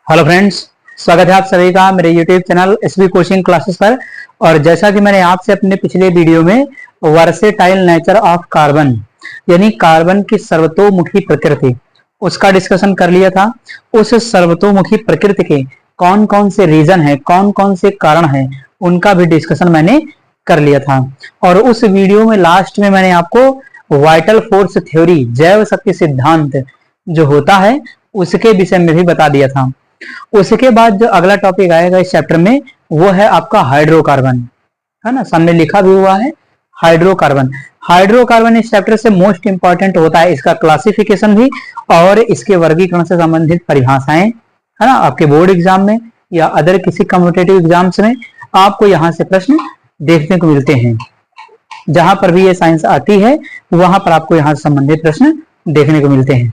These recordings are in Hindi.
हेलो फ्रेंड्स, स्वागत है आप सभी का मेरे YouTube channel SB coaching classes पर। और जैसा कि मैंने आपसे अपने पिछले वीडियो में वर्सेटाइल नेचर ऑफ कार्बन यानी कार्बन की सर्वतोमुखी प्रकृति उसका डिस्कशन कर लिया था। उस सर्वतोमुखी प्रकृति के कौन कौन से रीजन है, कौन कौन से कारण है, उनका भी डिस्कशन मैंने कर लिया था। और उस वीडियो में लास्ट में मैंने आपको वाइटल फोर्स थ्योरी, जैव शक्ति सिद्धांत जो होता है उसके विषय में भी बता दिया था। उसके बाद जो अगला टॉपिक आएगा इस चैप्टर में वो है आपका हाइड्रोकार्बन, है ना, सामने लिखा भी हुआ है हाइड्रोकार्बन। हाइड्रोकार्बन इस चैप्टर से मोस्ट इंपॉर्टेंट होता है, इसका क्लासिफिकेशन भी और इसके वर्गीकरण से संबंधित परिभाषाएं, है ना, आपके बोर्ड एग्जाम में या अदर किसी कम्पिटिटिव एग्जाम्स में आपको यहाँ से प्रश्न देखने को मिलते हैं। जहां पर भी ये साइंस आती है वहां पर आपको यहाँ से संबंधित प्रश्न देखने को मिलते हैं।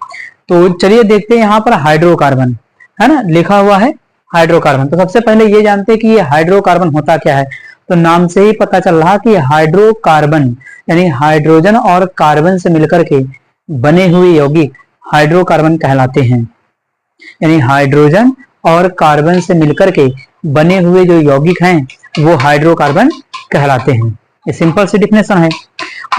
तो चलिए देखते हैं यहाँ पर हाइड्रोकार्बन, है ना, लिखा हुआ है हाइड्रोकार्बन। तो सबसे पहले ये जानते हैं कि ये हाइड्रोकार्बन होता क्या है। तो नाम से ही पता चल रहा कि हाइड्रोकार्बन यानी हाइड्रोजन और कार्बन से मिलकर के बने हुए यौगिक हाइड्रोकार्बन कहलाते हैं। यानी हाइड्रोजन और कार्बन से मिलकर के बने हुए जो यौगिक हैं वो हाइड्रोकार्बन कहलाते हैं। ये सिंपल सी डिफिनेशन है।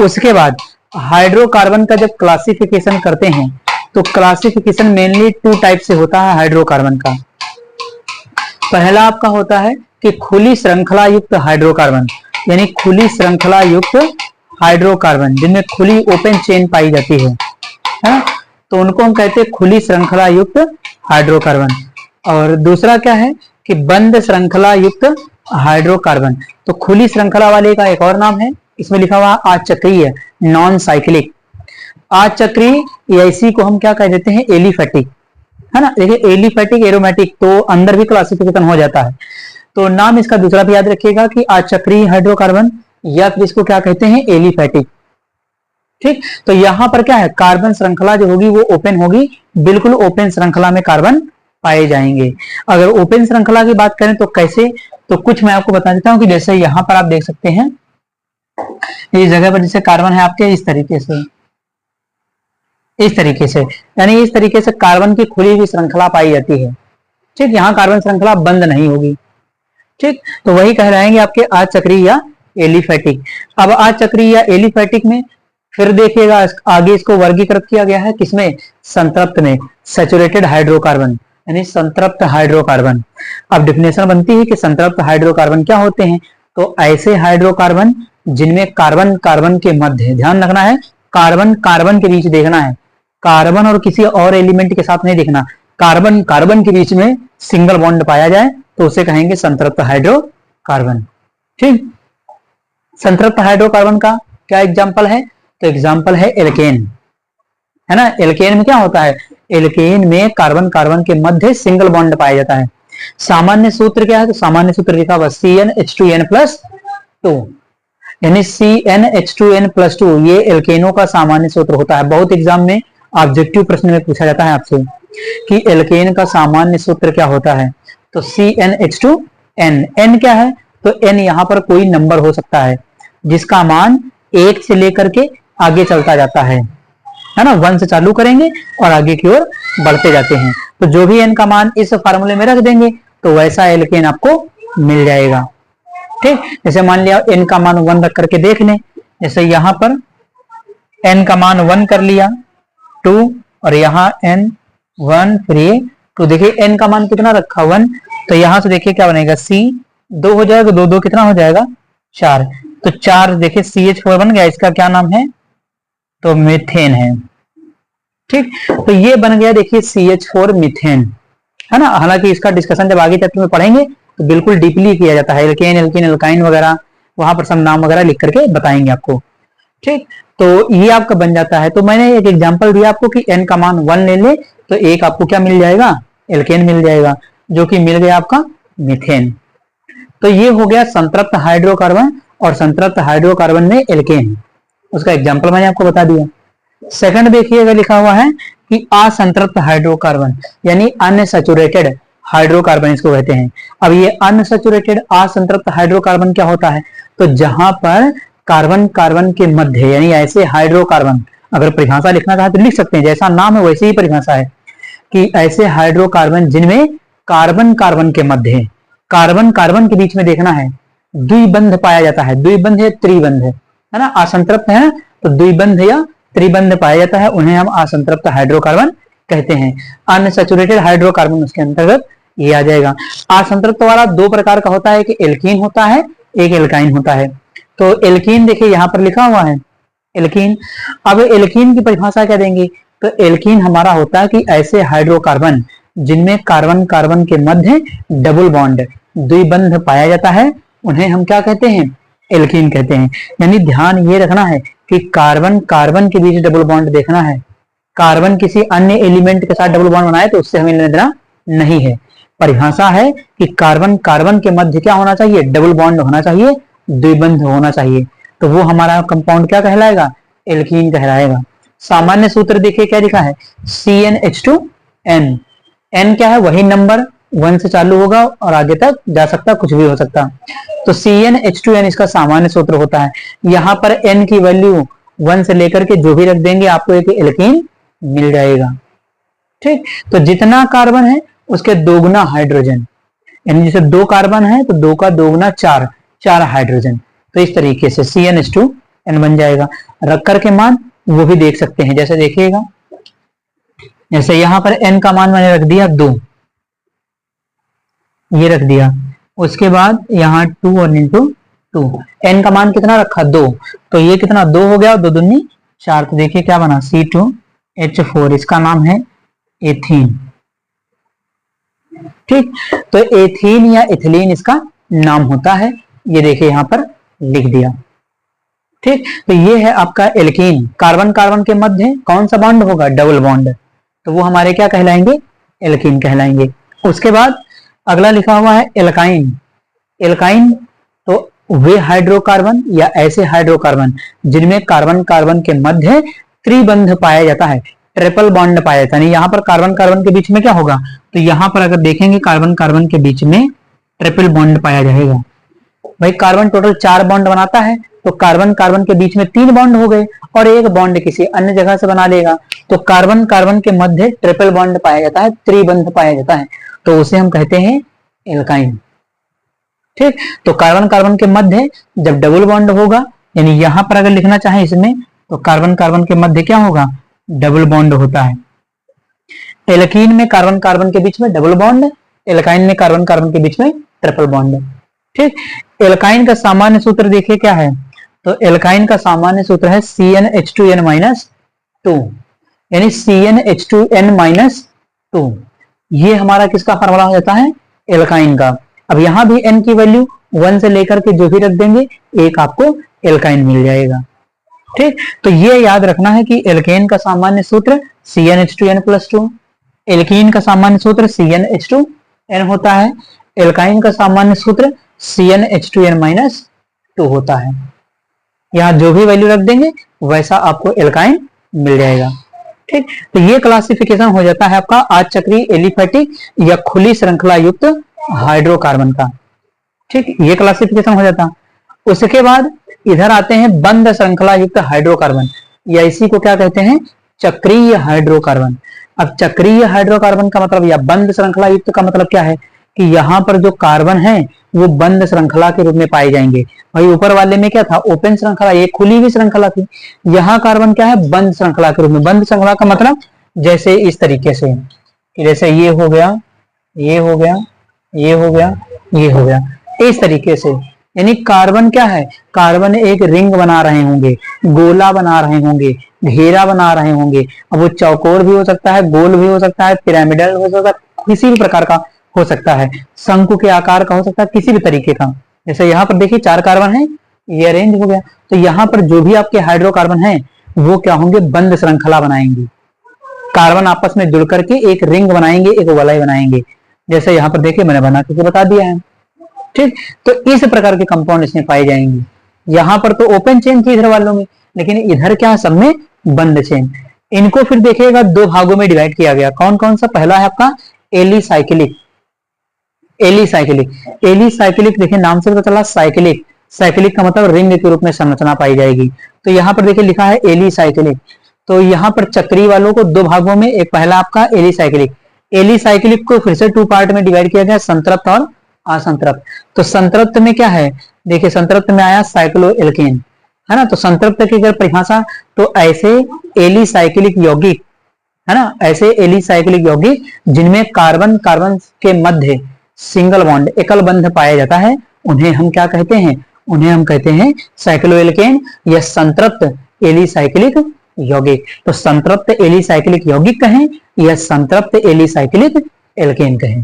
उसके बाद हाइड्रोकार्बन का जब क्लासिफिकेशन करते हैं तो क्लासिफिकेशन मेनली टू टाइप से होता है हाइड्रोकार्बन का। पहला आपका होता है कि खुली श्रृंखला युक्त हाइड्रोकार्बन, यानी खुली श्रृंखला युक्त हाइड्रोकार्बन जिनमें खुली ओपन चेन पाई जाती है, तो उनको हम कहते हैं खुली श्रृंखला युक्त हाइड्रोकार्बन। और दूसरा क्या है कि बंद श्रृंखला युक्त हाइड्रोकार्बन। तो खुली श्रृंखला वाले का एक और नाम है, इसमें लिखा हुआ अचक्रीय, नॉन साइक्लिक। अचक्रीय या इसी को हम क्या कह देते हैं, एलिफैटिक, है ना। देखिए एलिफैटिक, एरोमेटिक तो अंदर भी क्लासिफिकेशन हो जाता है। तो नाम इसका दूसरा भी याद रखिएगा कि अचक्रीय हाइड्रोकार्बन या फिर इसको क्या कहते हैं, एलिफैटिक। ठीक, तो यहां पर क्या है, कार्बन श्रृंखला जो होगी वो ओपन होगी, बिल्कुल ओपन श्रृंखला में कार्बन पाए जाएंगे। अगर ओपन श्रृंखला की बात करें तो कैसे, तो कुछ मैं आपको बता देता हूं कि जैसे यहां पर आप देख सकते हैं इस जगह पर जैसे कार्बन है आपके इस तरीके से, यानी इस तरीके से कार्बन की खुली हुई श्रृंखला पाई जाती है। ठीक, यहाँ कार्बन श्रृंखला बंद नहीं होगी। ठीक, तो वही कह रहे हैं आपके अचक्रीय या एलिफैटिक। अब अचक्रीय या एलिफैटिक में फिर देखिएगा आगे इसको वर्गीकृत किया गया है किसमें, संतृप्त में, सैचुरेटेड हाइड्रोकार्बन यानी संतृप्त हाइड्रोकार्बन। अब डिफिनेशन बनती है कि संतृप्त हाइड्रोकार्बन क्या होते हैं। तो ऐसे हाइड्रोकार्बन जिनमें कार्बन कार्बन के मध्य, ध्यान रखना है, कार्बन कार्बन के बीच देखना है, कार्बन और किसी और एलिमेंट के साथ नहीं देखना, कार्बन कार्बन के बीच में सिंगल बॉन्ड पाया जाए तो उसे कहेंगे संतृप्त हाइड्रोकार्बन। ठीक, संतृप्त हाइड्रोकार्बन का क्या एग्जांपल है, तो एग्जांपल है एल्केन, है ना। एल्केन में क्या होता है, एल्केन में कार्बन कार्बन के मध्य सिंगल बॉन्ड पाया जाता है। सामान्य सूत्र क्या है, तो सामान्य सूत्र लिखा हुआ CnH2n+2 यानी CnH2n+2 ये एल्केनों का सामान्य सूत्र होता है। बहुत एग्जाम में ऑब्जेक्टिव प्रश्न में पूछा जाता है आपसे कि एल्केन का सामान्य सूत्र क्या होता है। तो CnH2n, n क्या है, तो n यहाँ पर कोई नंबर हो सकता है जिसका मान 1 से लेकर के आगे चलता जाता है ना, 1 से चालू करेंगे और आगे की ओर बढ़ते जाते हैं। तो जो भी n का मान इस फार्मूले में रख देंगे तो वैसा एल्केन आपको मिल जाएगा। ठीक, जैसे मान लिया n का मान 1 रख करके देख लें, जैसे यहाँ पर n का मान 1 कर लिया, 2 और यहाँ n 1 फिर ये 2, देखिए n का मान कितना रखा 1, तो यहाँ से देखिए क्या बनेगा, C 2 हो जाएगा, 2 2 कितना हो जाएगा 4, तो 4 देखिए CH4 बन गया। इसका क्या नाम है, तो मीथेन है। ठीक, तो ये बन गया देखिए CH4 मीथेन, है ना। हालांकि इसका डिस्कशन जब आगे चैप्टर में पढ़ेंगे तो बिल्कुल डीपली किया जाता है, एल्केन एल्कीन एल्काइन वगैरह वहां पर सब नाम वगैरह लिख करके बताएंगे आपको। ठीक, तो ये आपका बन जाता है। तो मैंने एक एग्जांपल दिया आपको कि n का मान 1 ले ले तो एक आपको क्या मिल जाएगा, एल्केन मिल जाएगा, जो कि मिल गया आपका मीथेन। तो ये हो गया संतृप्त हाइड्रोकार्बन, और संतृप्त हाइड्रोकार्बन में एल्केन, उसका एग्जांपल मैंने आपको बता दिया। सेकंड देखिएगा लिखा हुआ है कि असंतृप्त हाइड्रोकार्बन यानी अनसैचुरेटेड हाइड्रोकार्बन इसको कहते हैं। अब ये अनसैचुरेटेड असंतृप्त हाइड्रोकार्बन क्या होता है, तो जहां पर कार्बन कार्बन के मध्य यानी ऐसे हाइड्रोकार्बन, अगर परिभाषा लिखना चाहे तो लिख सकते हैं, जैसा नाम है वैसे ही परिभाषा है कि ऐसे हाइड्रोकार्बन जिनमें कार्बन कार्बन के मध्य, कार्बन कार्बन के बीच में देखना है द्विबंध पाया जाता है, द्विबंध या त्रिबंध है ना, असंतृप्त है तो द्विबंध या त्रिबंध पाया जाता है, उन्हें हम असंतृप्त हाइड्रोकार्बन कहते हैं। अनसैचुरेटेड हाइड्रोकार्बन उसके अंतर्गत ये आ जाएगा। असंतृप्त वाला दो प्रकार का होता है, एक एल्कीन होता है, एक एल्काइन होता है। तो एल्कीन देखिए यहाँ पर लिखा हुआ है एल्कीन। अब एल्कीन की परिभाषा क्या देंगे, तो एल्कीन हमारा होता है कि ऐसे हाइड्रोकार्बन जिनमें कार्बन कार्बन के मध्य डबल बॉन्ड द्विबंध पाया जाता है, उन्हें हम क्या कहते हैं, एल्कीन कहते हैं। यानी ध्यान ये रखना है कि कार्बन कार्बन के बीच डबल बॉन्ड देखना है, कार्बन किसी अन्य एलिमेंट के साथ डबल बॉन्ड बनाए तो उससे हमें लेना देना नहीं है। परिभाषा है कि कार्बन कार्बन के मध्य क्या होना चाहिए, डबल बॉन्ड होना चाहिए, द्विबंध होना चाहिए, तो वो हमारा कंपाउंड क्या कहलाएगा, एल्कीन कहलाएगा। सामान्य सूत्र देखिए क्या लिखा है, CnH2n। n क्या है, वही नंबर 1 से चालू होगा और आगे तक जा सकता, कुछ भी हो सकता। तो CnH2n इसका सामान्य सूत्र होता है। यहाँ पर n की वैल्यू 1 से लेकर के जो भी रख देंगे आपको एक एल्कीन मिल जाएगा। ठीक, तो जितना कार्बन है उसके दोगुना हाइड्रोजन, यानी जैसे 2 कार्बन है तो 2 का दोगुना 4 हाइड्रोजन। तो इस तरीके से CnH2n बन जाएगा। रख करके मान वो भी देख सकते हैं, जैसे देखिएगा, जैसे यहां पर n का मान मैंने रख दिया 2, ये रख दिया, उसके बाद यहाँ 2 और इंटू 2, n का मान कितना रखा 2, तो ये कितना 2 हो गया, 2 दूनी 4, तो देखिए क्या बना C2H4, इसका नाम है एथीन। ठीक, तो एथीन या इथिलीन इसका नाम होता है, ये देखिए यहां पर लिख दिया। ठीक, तो ये है आपका एल्कीन। कार्बन कार्बन के मध्य कौन सा बॉन्ड होगा, डबल बॉन्ड, तो वो हमारे क्या कहलाएंगे, एल्कीन कहलाएंगे। उसके बाद अगला लिखा हुआ है एल्काइन। एल्काइन तो वे हाइड्रोकार्बन या ऐसे हाइड्रोकार्बन जिनमें कार्बन कार्बन के मध्य त्रिबंध पाया जाता है, ट्रिपल बॉन्ड पाया जाता है। यहाँ पर कार्बन कार्बन के बीच में क्या होगा, तो यहाँ पर अगर देखेंगे कार्बन कार्बन के बीच में ट्रिपल बॉन्ड पाया जाएगा। भाई कार्बन टोटल 4 बॉन्ड बनाता है, तो कार्बन कार्बन के बीच में 3 बॉन्ड हो गए और एक बॉन्ड किसी अन्य जगह से बना लेगा, तो कार्बन कार्बन के मध्य ट्रिपल बॉन्ड पाया जाता है, त्रिबंध पाया जाता है, तो उसे हम कहते हैं एल्काइन। ठीक, तो कार्बन कार्बन के मध्य जब डबल बॉन्ड होगा, यानी यहां पर अगर लिखना चाहे इसमें, तो कार्बन कार्बन के मध्य क्या होगा, डबल बॉन्ड होता है। एल्कीन में कार्बन कार्बन के बीच में डबल बॉन्ड, एल्काइन में कार्बन कार्बन के बीच में ट्रिपल बॉन्ड। ठीक, एल्काइन का सामान्य सूत्र देखिए क्या है, तो एल्काइन का सामान्य सूत्र है CnH2n-2, यानी CnH2n-2, ये हमारा किसका फॉर्मूला हो जाता है, एल्काइन का। अब यहां भी n की वैल्यू 1 से लेकर के जो भी रख देंगे एक आपको एल्काइन मिल जाएगा। ठीक, तो ये याद रखना है कि एल्केन का सामान्य सूत्र CnH2n+2, एल्कीन का सामान्य सूत्र CnH2n होता है, एल्काइन का सामान्य सूत्र CnH2n-2 होता है। यहाँ जो भी वैल्यू रख देंगे वैसा आपको एल्काइन मिल जाएगा। ठीक, तो ये क्लासिफिकेशन हो जाता है आपका आचक्रीय एलिफेटिक या खुली श्रृंखला युक्त हाइड्रोकार्बन का। ठीक, ये क्लासिफिकेशन हो जाता। उसके बाद इधर आते हैं बंद श्रृंखला युक्त हाइड्रोकार्बन, या इसी को क्या कहते हैं, चक्रीय हाइड्रोकार्बन। अब चक्रीय हाइड्रोकार्बन का मतलब या बंद श्रृंखला युक्त का मतलब क्या है कि यहाँ पर जो कार्बन है वो बंद श्रृंखला के रूप में पाए जाएंगे। भाई ऊपर वाले में क्या था, ओपन श्रृंखला, ये खुली हुई श्रृंखला थी। यहाँ कार्बन क्या है, बंद श्रृंखला के रूप में। बंद श्रृंखला का मतलब जैसे इस तरीके से, जैसे ये हो गया, ये हो गया, ये हो गया, ये हो गया, इस तरीके से। यानी कार्बन क्या है, कार्बन एक रिंग बना रहे होंगे, गोला बना रहे होंगे, घेरा बना रहे होंगे। अब वो चौकोर भी हो सकता है, गोल भी हो सकता है, पिरामिडल हो सकता है, किसी भी प्रकार का हो सकता है, शंकु के आकार का हो सकता है, किसी भी तरीके का। जैसे यहाँ पर देखिए 4 कार्बन है, ये अरेंज हो गया, तो यहाँ पर जो भी आपके हाइड्रोकार्बन है वो क्या होंगे, बंद श्रृंखला बनाएंगे। कार्बन आपस में जुड़ करके एक रिंग बनाएंगे, एक वलय बनाएंगे। जैसे यहाँ पर देखिए मैंने बना करके बता दिया है। ठीक, तो इस प्रकार के कंपाउंड इसमें पाए जाएंगे। यहाँ पर तो ओपन चेन थी इधर वालों में, लेकिन इधर क्या है, सब में बंद चेन। इनको फिर देखिएगा 2 भागों में डिवाइड किया गया। कौन कौन सा, पहला है आपका एलिसाइक्लिक। एलिसाइक्लिक, एलिसाइक्लिक देखिए नाम से पता चला साइक्लिक, साइक्लिक का मतलब रिंग के रूप में संरचना पाई जाएगी। तो यहाँ पर देखिए लिखा है एलिसाइक्लिक। तो यहाँ पर चक्री वालों को 2 भागों में, एक पहला आपका एलिसाइक्लिक, एलिसाइक्लिक को फिर से 2 पार्ट में डिवाइड किया गया, संतृप्त और असंतृप्त। तो संतृप्त में क्या है, देखिए संतृप्त में आया साइक्लोएल्केन, है ना। तो संतृप्त की अगर परिभाषा, तो ऐसे एलिसाइक्लिक यौगिक, है ना, ऐसे एलिसाइक्लिक यौगिक जिनमें कार्बन कार्बन के मध्य सिंगल बॉन्ड, एकल बंध पाया जाता है, उन्हें हम क्या कहते हैं, उन्हें हम कहते हैं साइक्लोएल्केन या संतृप्त एलिसाइक्लिक यौगिक। तो संतृप्त एलिसाइक्लिक यौगिक कहें या संतृप्त एलिसाइक्लिक एल्केन कहें,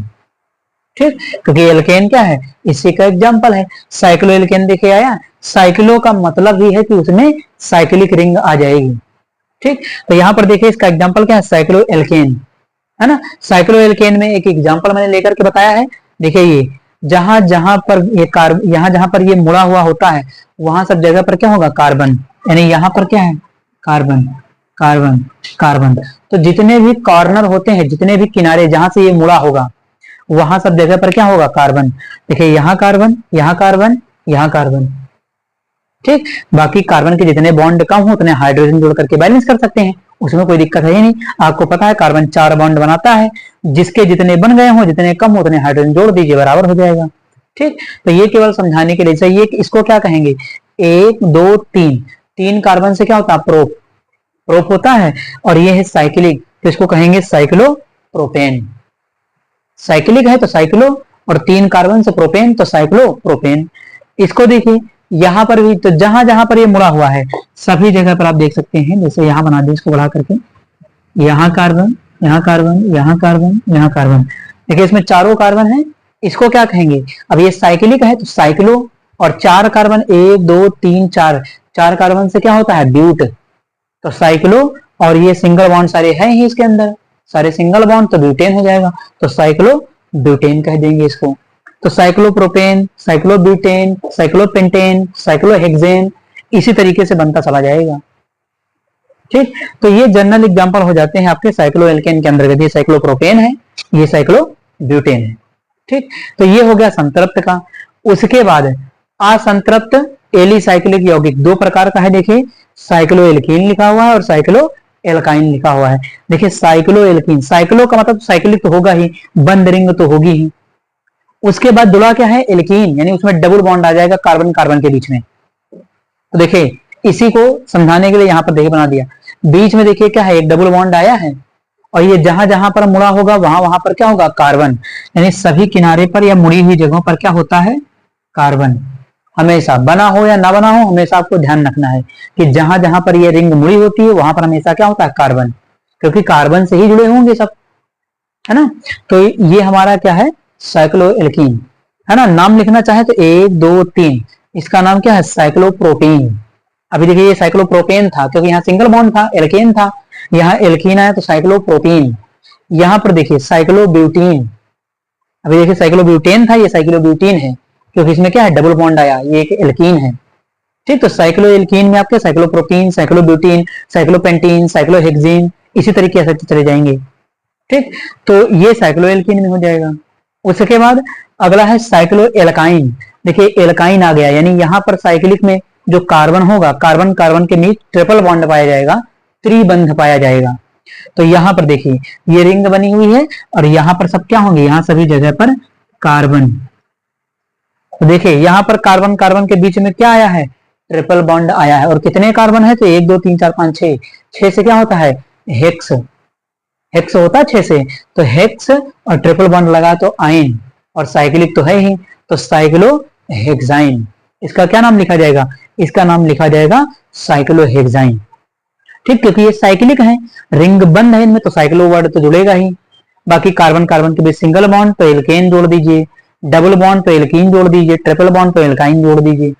ठीक। क्योंकि एल्केन क्या है, इसी का एग्जांपल है। साइक्लोएल्केन देखे आया, साइक्लो का मतलब ही है कि उसमें साइक्लिक रिंग आ जाएगी, ठीक। तो यहाँ पर देखिए इसका एग्जांपल क्या है, साइक्लोएल्केन, है ना। साइक्लोएल्केन में एक एग्जांपल मैंने लेकर के बताया है। देखिए ये जहां जहां पर ये यहाँ जहां पर ये मुड़ा हुआ होता है, वहां सब जगह पर क्या होगा, कार्बन, यानी यहाँ पर क्या है, कार्बन कार्बन कार्बन। तो जितने भी कॉर्नर होते हैं, जितने भी किनारे जहां से ये मुड़ा होगा, वहां सब जगह पर क्या होगा, कार्बन। देखिए यहाँ कार्बन, यहाँ कार्बन, यहाँ कार्बन, ठीक। बाकी कार्बन के जितने बॉन्ड कम हो उतने हाइड्रोजन जोड़ करके बैलेंस कर सकते हैं, उसमें कोई दिक्कत है ही नहीं। आपको पता है कार्बन 4 बॉन्ड बनाता है, जिसके जितने बन गए हो, जितने कम हो उतने हाइड्रोजन जोड़ दीजिए, बराबर हो जाएगा, ठीक। तो ये केवल समझाने के लिए, ये इसको क्या कहेंगे, 1 2 3, 3 कार्बन से क्या होता है, प्रोप, प्रोप होता है। और ये है साइक्लिक, तो इसको कहेंगे साइक्लोप्रोपेन। साइक्लिक है तो साइक्लो, और 3 कार्बन से प्रोपेन तो साइक्लोप्रोपेन। इसको देखिए यहाँ पर भी, तो जहां जहां पर ये मुड़ा हुआ है सभी जगह पर आप देख सकते हैं, जैसे यहाँ बना दें इसको बढ़ा करके, यहाँ कार्बन, यहाँ कार्बन, यहाँ कार्बन, यहाँ कार्बन। देखिए इसमें चारों कार्बन है, इसको क्या कहेंगे, अब ये साइक्लिक है तो साइक्लो, और 4 कार्बन, 1 2 3 4, 4 कार्बन से क्या होता है, ब्यूट, तो साइक्लो। और ये सिंगल बॉन्ड सारे हैं ही इसके अंदर, सारे सिंगल बॉन्ड, तो ब्यूटेन हो जाएगा, तो साइक्लो ब्यूटेन कह देंगे इसको। तो साइक्लोप्रोपेन, साइक्लोब्यूटेन, साइक्लोपेंटेन, साइक्लोहेक्सेन, इसी तरीके से बनता चला जाएगा, ठीक। तो ये जनरल एग्जांपल हो जाते हैं आपके साइक्लोएल्केन के अंदर। ये साइक्लोप्रोपेन है, ये साइक्लोब्यूटेन है, ठीक। तो ये हो गया संतृप्त का। उसके बाद असंतृप्त एलिसाइक्लिक यौगिक 2 प्रकार का है। देखिए साइक्लोएल्कीन लिखा हुआ है और साइक्लोएल्काइन लिखा हुआ है। देखिए साइक्लोएल्कीन, साइक्लो का मतलब साइक्लिक तो होगा ही, बंद रिंग तो होगी ही। उसके बाद जुड़ा क्या है, एल्कीन, यानी उसमें डबल बॉन्ड आ जाएगा कार्बन कार्बन के बीच में। तो देखिए इसी को समझाने के लिए यहाँ पर देखिए बना दिया, बीच में देखिए क्या है, एक डबल बॉन्ड आया है, और ये जहां जहां पर मुड़ा होगा वहां वहां पर क्या होगा, कार्बन। यानी सभी किनारे पर या मुड़ी हुई जगहों पर क्या होता है, कार्बन। हमेशा बना हो या ना बना हो, हमेशा आपको ध्यान रखना है कि जहां जहां पर ये रिंग मुड़ी होती है वहां पर हमेशा क्या होता है, कार्बन, क्योंकि कार्बन से ही जुड़े होंगे सब, है ना। तो ये हमारा क्या है, साइक्लोएल्कीन, है ना। नाम लिखना चाहे तो 1 2 3, इसका नाम क्या है, साइक्लोप्रोपेन। अभी देखिए ये साइक्लोप्रोपेन था क्योंकि यहाँ सिंगल बॉन्ड था, एल्केन था, यहाँ एल्कीन आया तो साइक्लोप्रोपेन। यहाँ पर देखिए साइक्लोब्यूटीन, अभी देखिए साइक्लोब्यूटेन था, ये साइक्लोब्यूटीन है क्योंकि इसमें क्या है, डबल बॉन्ड आया, ये एक एल्कीन है, ठीक। तो साइक्लोएल्कीन में आपके साइक्लोप्रोपीन, साइक्लोब्यूटीन, साइक्लोपेंटीन, साइक्लोहेक्सीन, इसी तरीके से चले जाएंगे, ठीक। तो ये साइक्लोएल्कीन में हो जाएगा। उसके बाद अगला है साइक्लोएल्काइन। देखिए एल्काइन आ गया, यानी यहाँ पर साइक्लिक में जो कार्बन होगा, कार्बन कार्बन के बीच ट्रिपल बॉन्ड पाया जाएगा, त्रिबंध पाया जाएगा। तो यहाँ पर देखिए ये रिंग बनी हुई है और यहाँ पर सब क्या होंगे, यहाँ सभी जगह पर कार्बन। तो देखिए यहाँ पर कार्बन कार्बन के बीच में क्या आया है, ट्रिपल बॉन्ड आया है। और कितने कार्बन है, तो 1 2 3 4 5 6, 6 से क्या होता है, हेक्स, हेक्स होता है 6 से, तो हेक्स और ट्रिपल बॉन्ड लगा तो आयन, और साइक्लिक तो है ही, तो साइक्लोहेक्साइन। इसका क्या नाम लिखा जाएगा, इसका नाम लिखा जाएगा साइक्लोहेक्साइन, ठीक। क्योंकि ये साइक्लिक है, रिंग बंद है इनमें, तो साइक्लो वर्ड तो जुड़ेगा ही। बाकी कार्बन कार्बन के बीच सिंगल बॉन्ड तो एल्केन जोड़ दीजिए, डबल बॉन्ड तो एल्कीन जोड़ दीजिए, ट्रिपल बॉन्ड तो एल्काइन जोड़ दीजिए,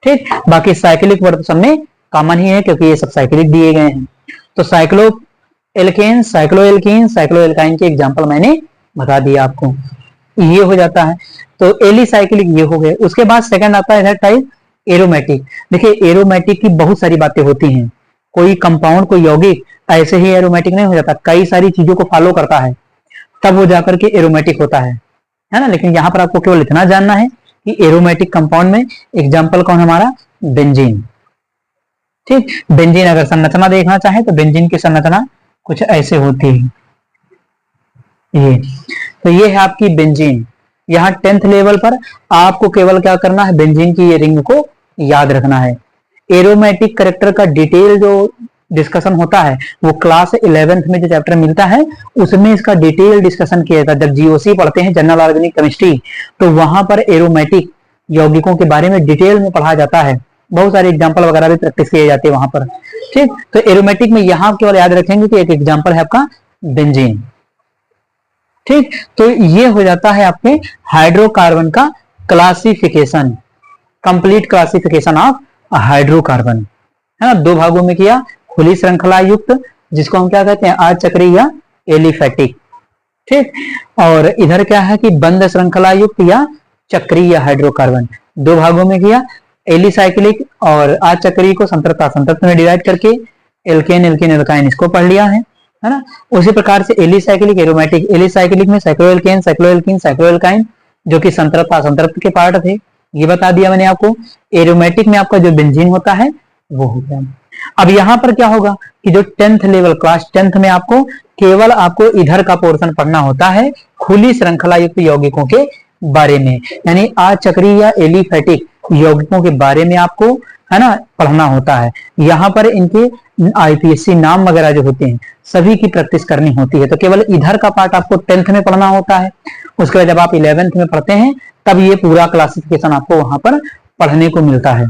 ठीक। बाकी साइक्लिक वर्ड सब में कॉमन ही है क्योंकि ये सब साइक्लिक दिए गए हैं। तो साइक्लो एल्केन, साइक्लोएल्कीन, साइक्लोएल्काइन के एग्जांपल मैंने बता दिया आपको, ये हो जाता है। तो एलिसाइक्लिक ये हो गए। उसके बाद सेकंड आता है टाइप एरोमेटिक। देखिए एरोमेटिक की बहुत सारी बातें होती हैं, कोई कंपाउंड, कोई यौगिक ऐसे ही एरोमेटिक नहीं हो जाता, कई सारी चीजों को फॉलो करता है तब वो जाकर के एरोमेटिक होता है ना। लेकिन यहाँ पर आपको केवल इतना जानना है कि एरोमेटिक कंपाउंड में एग्जाम्पल कौन हमारा, बेंजीन, ठीक। बेंजीन अगर संरचना देखना चाहे तो बेंजीन की संरचना कुछ ऐसे होती है, ये तो ये है आपकी बेंजीन। यहाँ 10th लेवल पर आपको केवल क्या करना है, बेंजीन की ये रिंग को याद रखना है। एरोमेटिक कैरेक्टर का डिटेल जो डिस्कशन होता है वो क्लास 11th में जो चैप्टर मिलता है उसमें इसका डिटेल डिस्कशन किया जाता है। जब जीओसी पढ़ते हैं, जनरल ऑर्गेनिक केमिस्ट्री, तो वहां पर एरोमेटिक यौगिकों के बारे में डिटेल में पढ़ा जाता है। बहुत सारे एग्जाम्पल वगैरह भी प्रैक्टिस किए जाते हैं वहां पर। ठीक, तो एरोमेटिक में यहाँ केवल याद रखेंगे कि एक एग्जाम्पल है आपका बेंजीन। ठीक, तो ये हो जाता है आपके हाइड्रोकार्बन का classification, complete classification of hydrocarbon, है ना। दो भागों में किया, खुली श्रृंखला युक्त जिसको हम क्या कहते हैं अचक्रीय या एलिफेटिक। ठीक, और इधर क्या है कि बंद श्रृंखला युक्त या चक्रीय हाइड्रोकार्बन, दो भागों में किया। एलिसाइक्लिक और अचक्रीय को संतृप्त असंतृप्त में डिवाइड करके एल्केन एल्केन एल्काइन इसको पढ़ लिया है ना। उसी प्रकार से एलिसाइक्लिक एरोमेटिक, एलिसाइक्लिक में साइक्लोएल्केन साइक्लोएल्कीन साइक्लोएल्काइन जो कि संतृप्त असंतृप्त के पार्ट थे, ये बता दिया मैंने आपको। एरोमेटिक में आपका जो बेंजीन होता है वो हो गया। अब यहां पर क्या होगा कि जो 10th लेवल, क्लास 10th में आपको केवल आपको इधर का पोर्शन पढ़ना होता है, खुली श्रृंखला युक्त यौगिकों के बारे में, यानी अचक्रीय या एलिफेटिक यौगिकों के बारे में आपको, है ना, पढ़ना होता है। यहाँ पर इनके आईपीएससी नाम वगैरह जो होते हैं सभी की प्रैक्टिस करनी होती है। तो केवल इधर का पार्ट आपको 10th में पढ़ना होता है। उसके बाद जब आप 11th में पढ़ते हैं तब ये पूरा क्लासिफिकेशन आपको वहां पर पढ़ने को मिलता है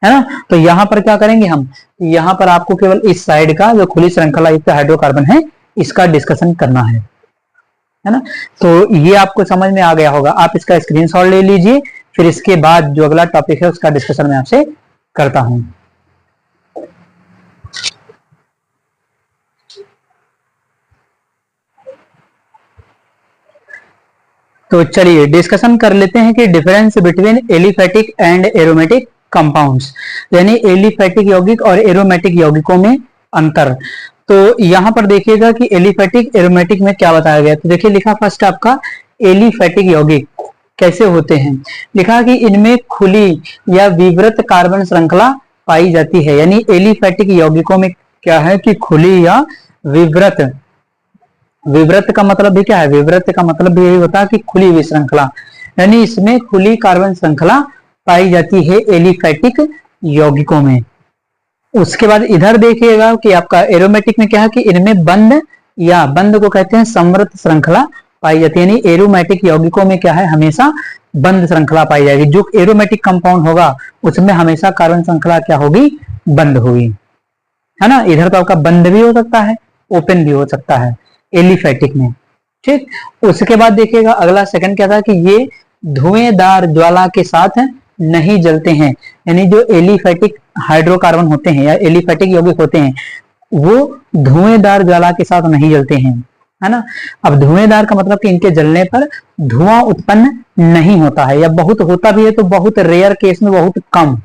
ना। तो यहाँ पर क्या करेंगे हम, यहाँ पर आपको केवल इस साइड का जो खुली श्रृंखला युक्त हाइड्रोकार्बन है इसका डिस्कशन करना है ना। तो ये आपको समझ में आ गया होगा। आप इसका स्क्रीनशॉट ले लीजिए, फिर इसके बाद जो अगला टॉपिक है उसका डिस्कशन मैं आपसे करता हूं। तो चलिए डिस्कशन कर लेते हैं कि difference between aliphatic and aromatic compounds, यानी एलिफेटिक यौगिक और एरोमेटिक यौगिकों में अंतर। तो यहां पर देखिएगा कि एलिफेटिक एरोमेटिक में क्या बताया गया। तो देखिए लिखा फर्स्ट आपका एलिफेटिक यौगिक कैसे होते हैं, लिखा कि इनमें खुली या विवृत कार्बन श्रृंखला पाई जाती है। यानी एलिफेटिक यौगिकों में क्या है कि खुली या विवृत, विवृत का मतलब भी क्या है, विवृत का मतलब भी यही होता है कि खुली हुई श्रृंखला, यानी इसमें खुली कार्बन श्रृंखला पाई जाती है एलिफेटिक यौगिकों में। उसके बाद इधर देखिएगा कि आपका एरोमेटिक में क्या है कि इनमें बंद, या बंद को कहते हैं समृत श्रृंखला पाई जाती है। यानी एरोमेटिक यौगिकों में क्या है, हमेशा बंद श्रृंखला पाई जाएगी। जो एरोमेटिक कंपाउंड होगा उसमें हमेशा कार्बन श्रृंखला क्या होगी, बंद होगी, है ना। इधर तो आपका बंद भी हो सकता है, ओपन भी हो सकता है एलिफेटिक में। ठीक, उसके बाद देखिएगा अगला सेकंड क्या था कि ये धुएंदार ज्वाला के साथ नहीं जलते हैं। यानी जो एलिफेटिक हाइड्रोकार्बन होते हैं या एलिफेटिक यौगिक होते हैं वो धुएंदार ज्वाला के साथ नहीं जलते हैं, है ना। अब धुएंदार का मतलब कि इनके जलने पर धुआं उत्पन्न नहीं होता है, या बहुत होता भी है तो बहुत रेयर केस में, बहुत कम,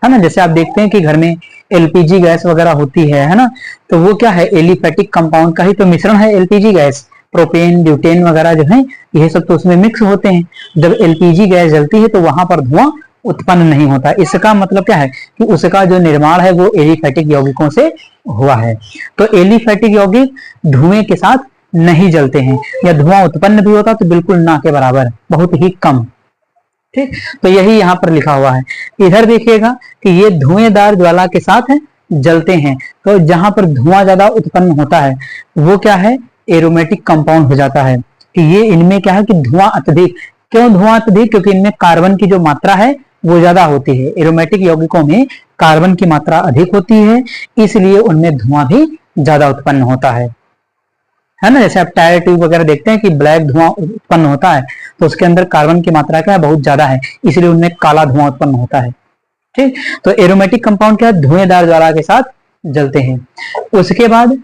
है ना। जैसे आप देखते हैं कि घर में एलपीजी गैस वगैरह होती है ना, तो वो क्या है, एलिफेटिक कंपाउंड का ही तो मिश्रण है एलपीजी गैस। प्रोपेन ब्यूटेन वगैरह जो है ये सब तो उसमें मिक्स होते हैं। जब एलपीजी गैस जलती है तो वहां पर धुआं उत्पन्न नहीं होता। इसका मतलब क्या है कि उसका जो निर्माण है वो एलिफेटिक यौगिकों से हुआ है। तो एलिफेटिक यौगिक धुएं के साथ नहीं जलते हैं, या धुआं उत्पन्न भी होता तो बिल्कुल ना के बराबर, बहुत ही कम। ठीक, तो यही यहाँ पर लिखा हुआ है। इधर देखिएगा कि ये धुएंदार ज्वाला के साथ जलते हैं, तो जहां पर धुआं ज्यादा उत्पन्न होता है वो क्या है, एरोमेटिक कंपाउंड हो जाता है। कि ये इनमें क्या है कि धुआं अत्यधिक, क्यों धुआं अत्यधिक, क्योंकि इनमें कार्बन की जो मात्रा है वो ज्यादा होती है। एरोमेटिक यौगिकों में कार्बन की मात्रा अधिक होती है, इसलिए उनमें धुआं भी ज्यादा उत्पन्न होता है ना। जैसे आप टायर ट्यूब वगैरह देखते हैं कि ब्लैक धुआं उत्पन्न होता है तो उसके अंदर कार्बन की मात्रा क्या है, बहुत ज्यादा है, इसलिए उनमें काला धुआं उत्पन्न होता है। ठीक, तो एरोमेटिक कंपाउंड क्या है, धुएंदार ज्वाला के साथ जलते हैं। उसके बाद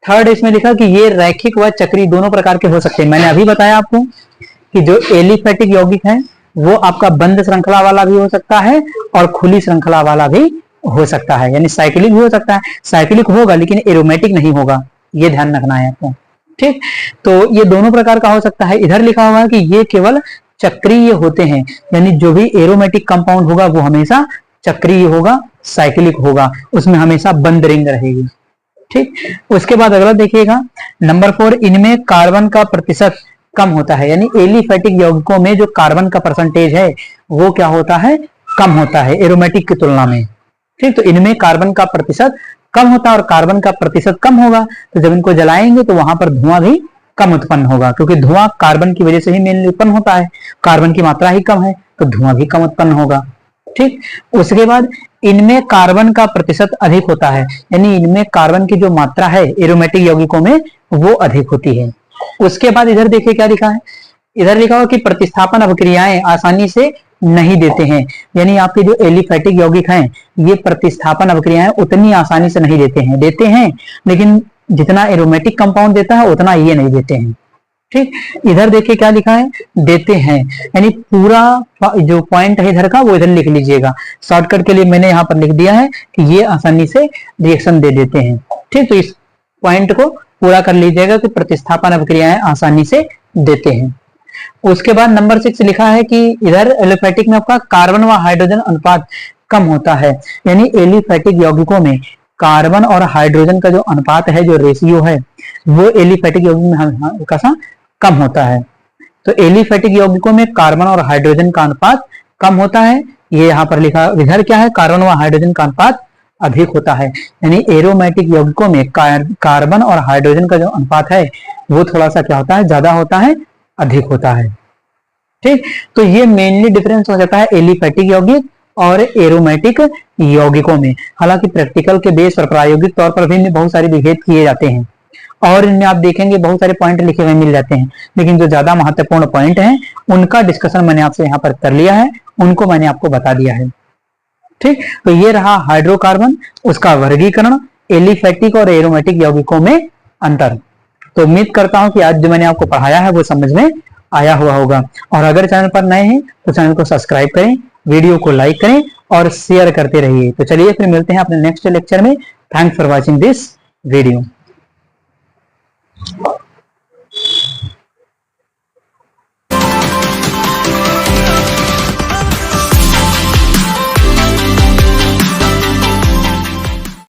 थर्ड इसमें लिखा कि ये रैखिक व चक्री दोनों प्रकार के हो सकते हैं। मैंने अभी बताया आपको कि जो एलिफेटिक यौगिक है वो आपका बंद श्रृंखला वाला भी हो सकता है और खुली श्रृंखला वाला भी हो सकता है, यानी साइक्लिक भी हो सकता है। साइक्लिक होगा लेकिन एरोमेटिक नहीं होगा, ये ध्यान रखना है आपको। ठीक, तो ये दोनों प्रकार का हो सकता है। इधर लिखा हुआ है कि ये केवल चक्रीय होते हैं, यानी जो भी एरोमेटिक कंपाउंड होगा वो हमेशा चक्रीय होगा, साइक्लिक होगा, उसमें हमेशा बंद रिंग रहेगी। ठीक, उसके बाद अगला देखिएगा नंबर 4, इनमें कार्बन का प्रतिशत कम होता है, यानी एलिफेटिक यौगिकों में जो कार्बन का परसेंटेज है वो क्या होता है, कम होता है एरोमेटिक की तुलना में। ठीक, तो इनमें कार्बन का प्रतिशत कम होता है और कार्बन का प्रतिशत कम होगा तो जब इनको जलाएंगे तो वहां पर धुआं भी कम उत्पन्न होगा, क्योंकि धुआं कार्बन की वजह से ही मेनली उत्पन्न होता है, कार्बन की मात्रा ही कम है तो धुआं भी कम उत्पन्न होगा। ठीक, उसके बाद इनमें कार्बन का प्रतिशत अधिक होता है, यानी इनमें कार्बन की जो मात्रा है एरोमेटिक यौगिकों में वो अधिक होती है। उसके बाद इधर देखिए क्या लिखा है, इधर लिखा हुआ कि प्रतिस्थापन अभिक्रियाएं आसानी से नहीं देते हैं, यानी आपके जो एलिफेटिक यौगिक हैं ये प्रतिस्थापन अभिक्रियाएं उतनी आसानी से नहीं देते हैं लेकिन जितना एरोमेटिक कंपाउंड देता है उतना ये नहीं देते हैं। ठीक, इधर देखिए क्या लिखा है, देते हैं, यानी पूरा जो पॉइंट है इधर का वो इधर लिख लीजिएगा, शॉर्टकट के लिए मैंने यहाँ पर लिख दिया है कि ये आसानी से रिएक्शन दे देते हैं। ठीक, तो इस पॉइंट को पूरा कर लीजिएगा कि प्रतिस्थापन अभिक्रियाएं आसानी से देते हैं। उसके बाद नंबर 6 लिखा है कि इधर एलिफेटिक में आपका कार्बन व हाइड्रोजन अनुपात कम होता है, यानी एलिफेटिक यौगिकों में कार्बन और हाइड्रोजन का जो अनुपात है, जो रेशियो है वो एलिफेटिक यौगिक में हल्का सा कम होता है। तो एलिफेटिक यौगिकों में कार्बन और हाइड्रोजन का अनुपात कम होता है, ये यहाँ पर लिखा, इधर क्या है, कार्बन व हाइड्रोजन का अनुपात अधिक होता है, यानी एरोमेटिक यौगिकों में कार्बन और हाइड्रोजन का जो अनुपात है वो थोड़ा सा क्या होता है, ज्यादा होता है, अधिक होता है। ठीक, तो ये मेनली डिफरेंस हो जाता है एलिफेटिक यौगिक और एरोमेटिक यौगिकों में। हालांकि प्रैक्टिकल के बेस और प्रायोगिक तौर पर भी बहुत सारे विभेद किए जाते हैं और इनमें आप देखेंगे बहुत सारे पॉइंट लिखे हुए मिल जाते हैं, लेकिन जो ज्यादा महत्वपूर्ण पॉइंट हैं उनका डिस्कशन मैंने आपसे यहाँ पर कर लिया है, उनको मैंने आपको बता दिया है। ठीक, तो ये रहा हाइड्रोकार्बन, उसका वर्गीकरण, एलिफेटिक और एरोमेटिक यौगिकों में अंतर। तो उम्मीद करता हूं कि आज जो मैंने आपको पढ़ाया है वो समझ में आया हुआ होगा, और अगर चैनल पर नए हैं तो चैनल को सब्सक्राइब करें, वीडियो को लाइक करें और शेयर करते रहिए। तो चलिए फिर मिलते हैं अपने नेक्स्ट लेक्चर में। Thanks for watching this video.